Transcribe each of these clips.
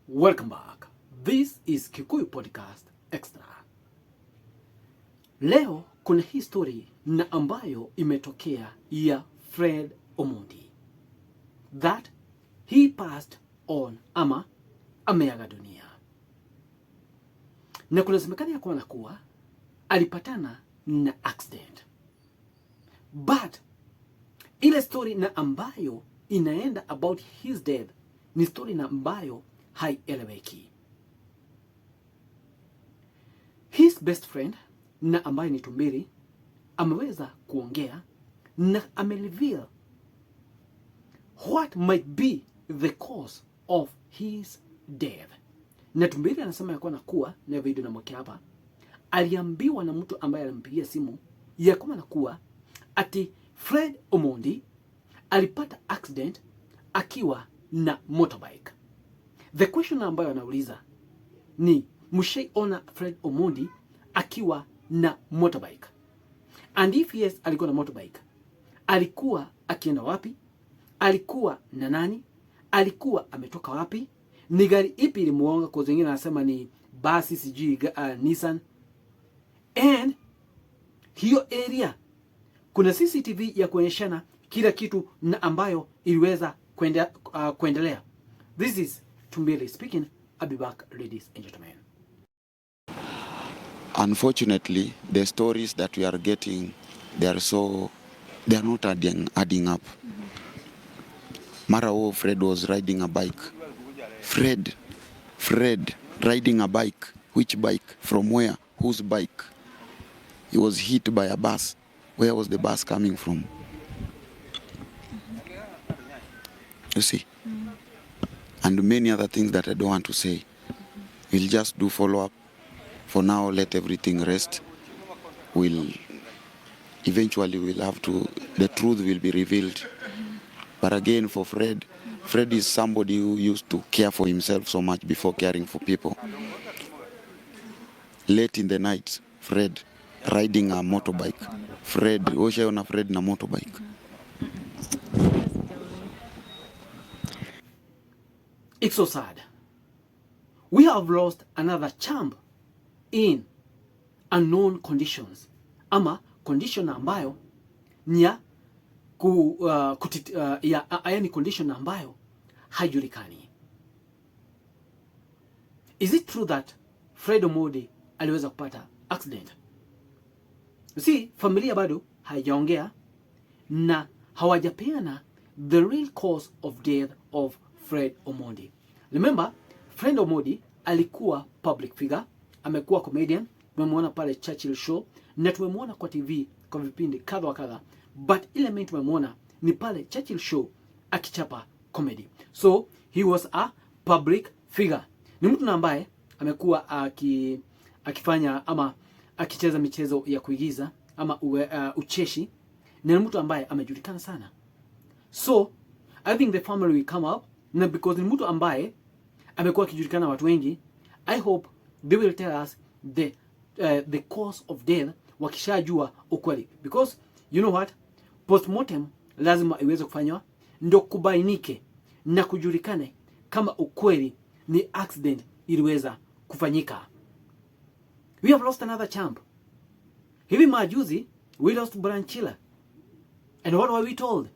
Welcome back. This is Kikuyu Podcast Extra. Leo kuna hii story na ambayo imetokea ya Fred Omondi that he passed on ama ameaga dunia. Na kuna semekana ya kuwa alipatana na accident. But ile story na ambayo inaenda about his death ni story na ambayo haieleweki. His best friend na ambaye ni Tumbiri ameweza kuongea na amereveal what might be the cause of his death. Na Tumbiri anasema ya kuwa na video na mweke hapa, aliambiwa na mtu ambaye alimpigia simu ya kuwa ati Fred Omondi alipata accident akiwa na motorbike. The question ambayo anauliza ni mshaiona Fred Omondi akiwa na motorbike? And if yes, alikuwa na motorbike, alikuwa akienda wapi? Alikuwa na nani? Alikuwa ametoka wapi? Ni gari ipi ilimuonga? Kwa wengine anasema ni basi, sijui Nissan. And hiyo area kuna CCTV ya kuonyeshana kila kitu na ambayo iliweza kuendelea. This is Tumbiri speaking. I'll be back, ladies and gentlemen. Unfortunately, the stories that we are getting, they are not adding up. Mara Fred was riding a bike. Fred riding a bike. Which bike? From where? Whose bike? He was hit by a bus. Where was the bus coming from? You see? And many other things that I don't want to say. We'll just do follow-up. For now, let everything rest. Eventually we'll have to, the truth will be revealed. But again, for Fred is somebody who used to care for himself so much before caring for people. Late in the night, Fred riding a motorbike. Fred na motorbike. It's so sad. We have lost another champ in unknown conditions, ama condition ambayo ni ya yani condition ambayo haijulikani. Is it true that Fred Omondi aliweza kupata accident? You see, familia bado haijaongea na hawajapeana the real cause of death of Fred Omondi. Remember, Fred Omondi alikuwa public figure, amekuwa comedian, tumemwona pale Churchill Show na tumemwona kwa TV kwa vipindi kadha wa kadha, but ile main tumemwona ni pale Churchill Show akichapa comedy. So he was a public figure. Ni mtu ambaye amekuwa akifanya ama akicheza michezo ya kuigiza ama ucheshi, na ni mtu ambaye amejulikana sana. So I think the family will come up, na because ni mtu ambaye amekuwa akijulikana na watu wengi, I hope they will tell us the cause of death wakishajua ukweli, because you know what, postmortem lazima iweze kufanywa ndio kubainike na kujulikane kama ukweli ni accident iliweza kufanyika. We have lost another champ. Hivi majuzi we lost Branchila, and what were we told?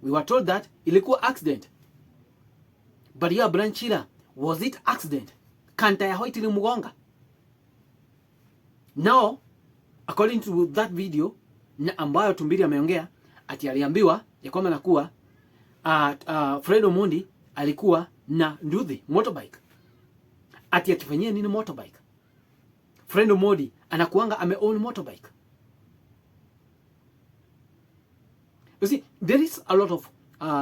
We were told that ilikuwa accident. But yeah, Branchila, was it accident? Kanta ya hoiti limugonga. Now, according to that video na ambayo Tumbiri ameongea, ati aliambiwa ya kwamba nakuwa Fred Omondi alikuwa na nduthi motorbike. Ati akifanyia nini motorbike? Fred Omondi anakuanga ame-own motorbike. You see, there is a lot of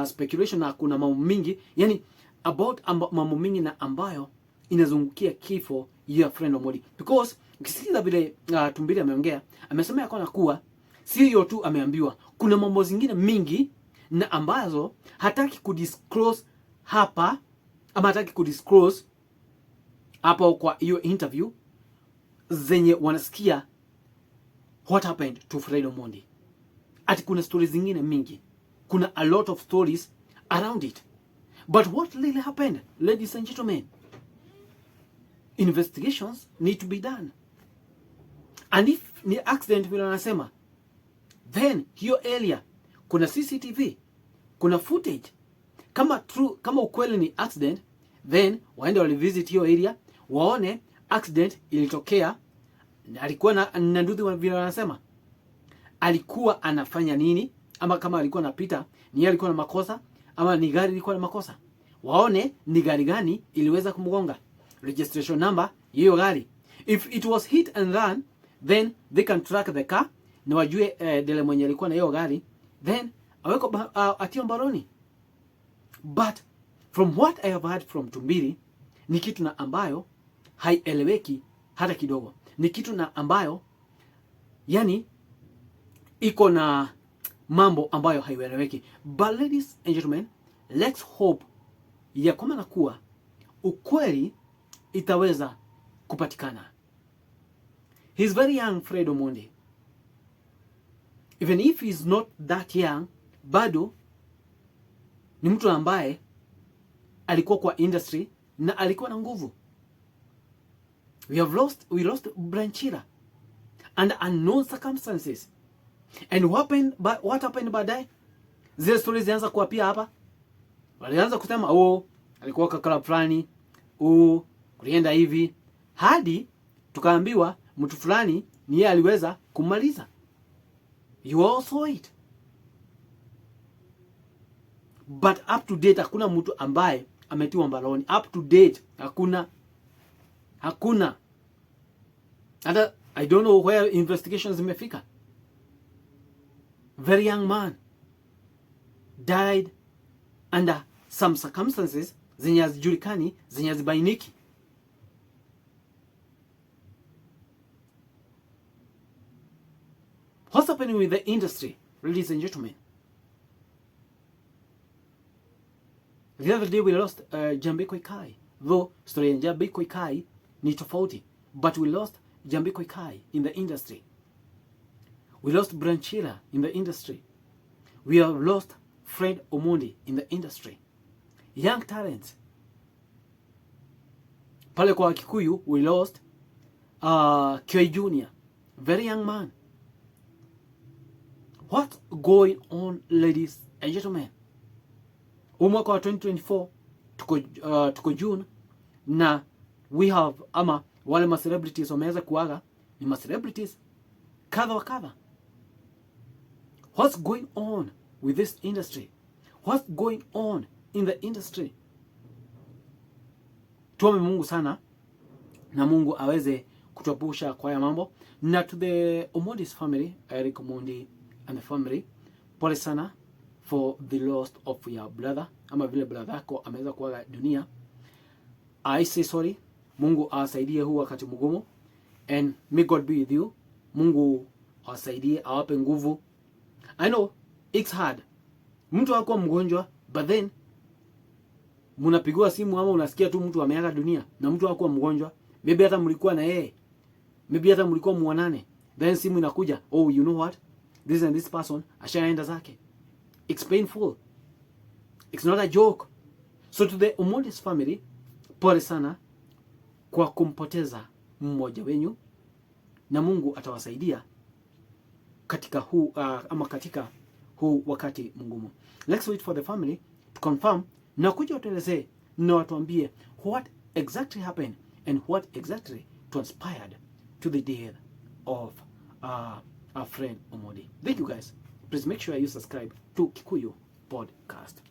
speculation na kuna mambo mingi, yani about mambo mingi na ambayo inazungukia kifo ya Fred Omondi. Because ukisikiza vile Tumbiri ameongea, amesema ya kuwa sio tu ameambiwa, kuna mambo zingine mingi na ambazo hataki kudisclose hapa, ama hataki kudisclose hapa kwa hiyo interview zenye wanasikia what happened to Fred Omondi. Ati kuna stories zingine mingi, kuna a lot of stories around it. But what really happened, ladies and gentlemen? investigations need to be done, and if ni accident vile wanasema, then hiyo area kuna CCTV, kuna footage. Kama ukweli ni accident, then waende walivisit hiyo area waone accident ilitokea, alikuwa na nduthi vile wanasema, alikuwa anafanya nini, ama kama alikuwa anapita ni yeye alikuwa na makosa ama ni gari ilikuwa na makosa. Waone ni gari gani iliweza kumgonga, registration number hiyo gari. If it was hit and run, then they can track the car na wajue dele mwenye alikuwa na hiyo gari, then aweko atio mbaroni. But from what I have heard from Tumbili, ni kitu na ambayo haieleweki hata kidogo. Ni kitu na ambayo yani iko na mambo ambayo haieleweki. But ladies and gentlemen, let's hope ya kwamba na kuwa ukweli itaweza kupatikana. He's very young, Fred Omondi. Even if he's not that young, bado ni mtu ambaye alikuwa kwa industry na alikuwa na nguvu. We lost Branchira under unknown circumstances. And what happened baadaye? Zile stories zianza kuapia hapa. Walianza kusema alikuwa kakala fulani, kulienda hivi, hadi tukaambiwa mtu fulani ni yeye aliweza kumaliza. You all saw it. But up to date hakuna mtu ambaye ametiwa mbaroni. Up to date hakuna. Hata I don't know where investigations zimefika. Very young man died under some circumstances zenye hazijulikani, zenye hazibainiki. What's happening with the industry, ladies and gentlemen? The other day we lost Jambi Koikai. Though story ya Jambi Koikai ni tofauti, but we lost Jambi Koikai in the industry. We lost Branchira in the industry. We have lost Fred Omondi in the industry. Young talents. Pale kwa Kikuyu, we lost Kioi Junior, very young man. What's going on, ladies and gentlemen? Mwaka wa 2024 tuko June na we have wale ma celebrities wameweza kuaga, ni ma celebrities kadha wa kadha. What's going on with this industry? What's going on in the industry? Tuombe Mungu sana na Mungu aweze kutuepusha kwa haya mambo. Na to the Omondi's family, Eric Omondi and the family, pole sana for the loss of your brother, ama vile brother yako ameweza kuaga dunia. I say sorry. Mungu awasaidie huu wakati mgumu, and may God be with you. Mungu awasaidie, awape nguvu. I know it's hard. Mtu wako mgonjwa, but then mnapigwa simu ama unasikia tu mtu ameaga dunia na mtu wako mgonjwa. Maybe hata mlikuwa na yeye, maybe hata mlikuwa muonane, then simu inakuja, you know what, this and this person ashaenda zake. It's painful. It's not a joke. So to the Omondi's family, pole sana kwa kumpoteza mmoja wenyu, na Mungu atawasaidia katika huu wakati mgumu. Let's wait for the family to confirm, na kuja watuelezee na watuambie what exactly happened and what exactly transpired to the death of our friend Omondi. Thank you guys. Please make sure you subscribe to Kikuyu Podcast.